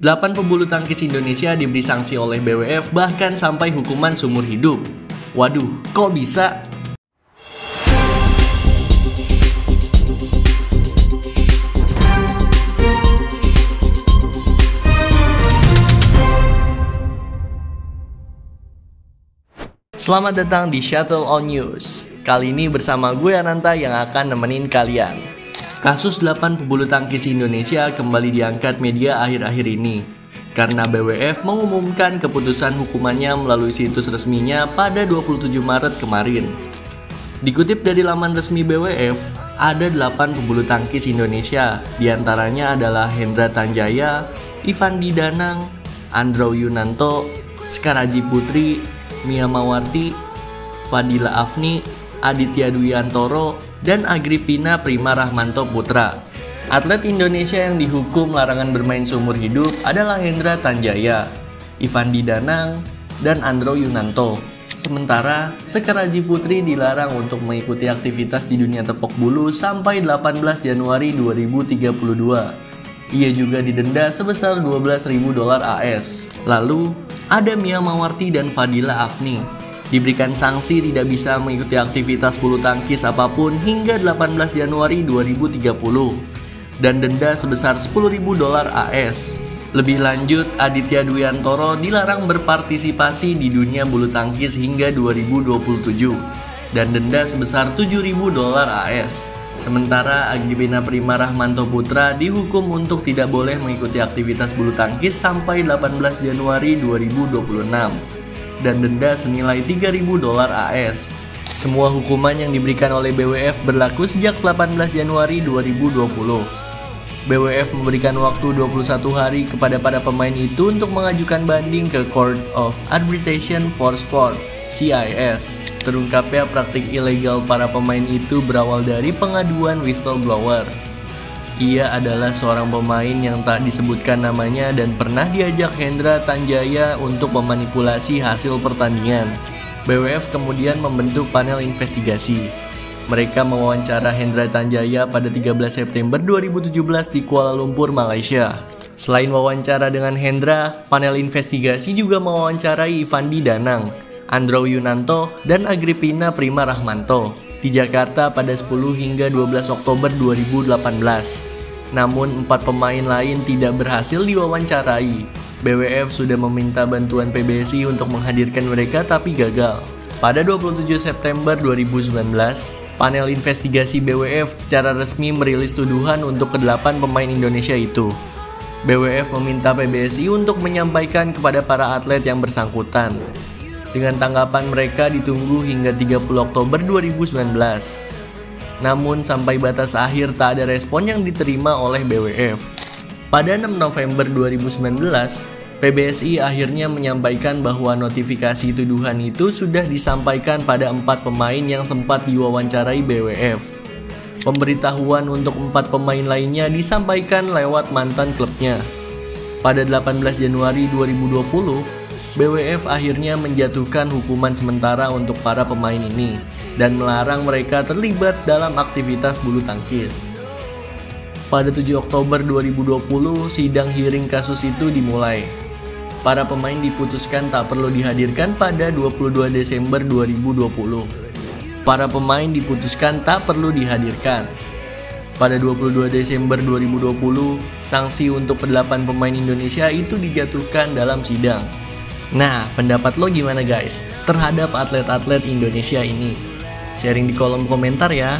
8 pebulu tangkis Indonesia diberi sanksi oleh BWF bahkan sampai hukuman seumur hidup. Waduh, kok bisa? Selamat datang di Shuttle On News. Kali ini bersama gue Ananta yang akan nemenin kalian. Kasus 8 pebulu tangkis Indonesia kembali diangkat media akhir-akhir ini karena BWF mengumumkan keputusan hukumannya melalui situs resminya pada 27 Maret kemarin. Dikutip dari laman resmi BWF, ada 8 pebulu tangkis Indonesia, diantaranya adalah Hendra Tanjaya, Ivandi Danang, Andrew Yunanto, Skaraji Putri, Mia Mawarti, Fadila Afni, Aditya Dwiantoro, dan Agripina Prima Rahmanto Putra. Atlet Indonesia yang dihukum larangan bermain seumur hidup adalah Hendra Tanjaya, Ivandi Danang, dan Andrew Yunanto. Sementara Skaraji Putri dilarang untuk mengikuti aktivitas di dunia tepok bulu sampai 18 Januari 2032. Ia juga didenda sebesar $12.000 AS. Lalu ada Mia Mawarti dan Fadila Afni diberikan sanksi tidak bisa mengikuti aktivitas bulu tangkis apapun hingga 18 Januari 2030 dan denda sebesar $10.000 AS. Lebih lanjut, Aditya Dwiantoro dilarang berpartisipasi di dunia bulu tangkis hingga 2027 dan denda sebesar $7.000 AS. Sementara Agripina Prima Rahmanto Putra dihukum untuk tidak boleh mengikuti aktivitas bulu tangkis sampai 18 Januari 2026 dan denda senilai $3.000 AS. Semua hukuman yang diberikan oleh BWF berlaku sejak 18 Januari 2020. BWF memberikan waktu 21 hari kepada para pemain itu untuk mengajukan banding ke Court of Arbitration for Sport (CIS). Terungkapnya praktik ilegal para pemain itu berawal dari pengaduan whistleblower. Ia adalah seorang pemain yang tak disebutkan namanya dan pernah diajak Hendra Tanjaya untuk memanipulasi hasil pertandingan. BWF kemudian membentuk panel investigasi. Mereka mewawancara Hendra Tanjaya pada 13 September 2017 di Kuala Lumpur, Malaysia. Selain wawancara dengan Hendra, panel investigasi juga mewawancarai Ivandi Danang, Andrew Yunanto, dan Agripina Prima Rahmanto di Jakarta pada 10 hingga 12 Oktober 2018. Namun 4 pemain lain tidak berhasil diwawancarai. BWF sudah meminta bantuan PBSI untuk menghadirkan mereka tapi gagal. Pada 27 September 2019, panel investigasi BWF secara resmi merilis tuduhan untuk ke-8 pemain Indonesia itu. BWF meminta PBSI untuk menyampaikan kepada para atlet yang bersangkutan. Dengan tanggapan mereka ditunggu hingga 30 Oktober 2019. Namun sampai batas akhir tak ada respon yang diterima oleh BWF. Pada 6 November 2019, PBSI akhirnya menyampaikan bahwa notifikasi tuduhan itu sudah disampaikan pada 4 pemain yang sempat diwawancarai BWF. Pemberitahuan untuk 4 pemain lainnya disampaikan lewat mantan klubnya. Pada 18 Januari 2020, BWF akhirnya menjatuhkan hukuman sementara untuk para pemain ini dan melarang mereka terlibat dalam aktivitas bulu tangkis. Pada 7 Oktober 2020, sidang hearing kasus itu dimulai. Para pemain diputuskan tak perlu dihadirkan pada 22 Desember 2020. Para pemain diputuskan tak perlu dihadirkan. Pada 22 Desember 2020, sanksi untuk ke-8 pemain Indonesia itu dijatuhkan dalam sidang. Nah, pendapat lo gimana guys terhadap atlet-atlet Indonesia ini? Sharing di kolom komentar ya.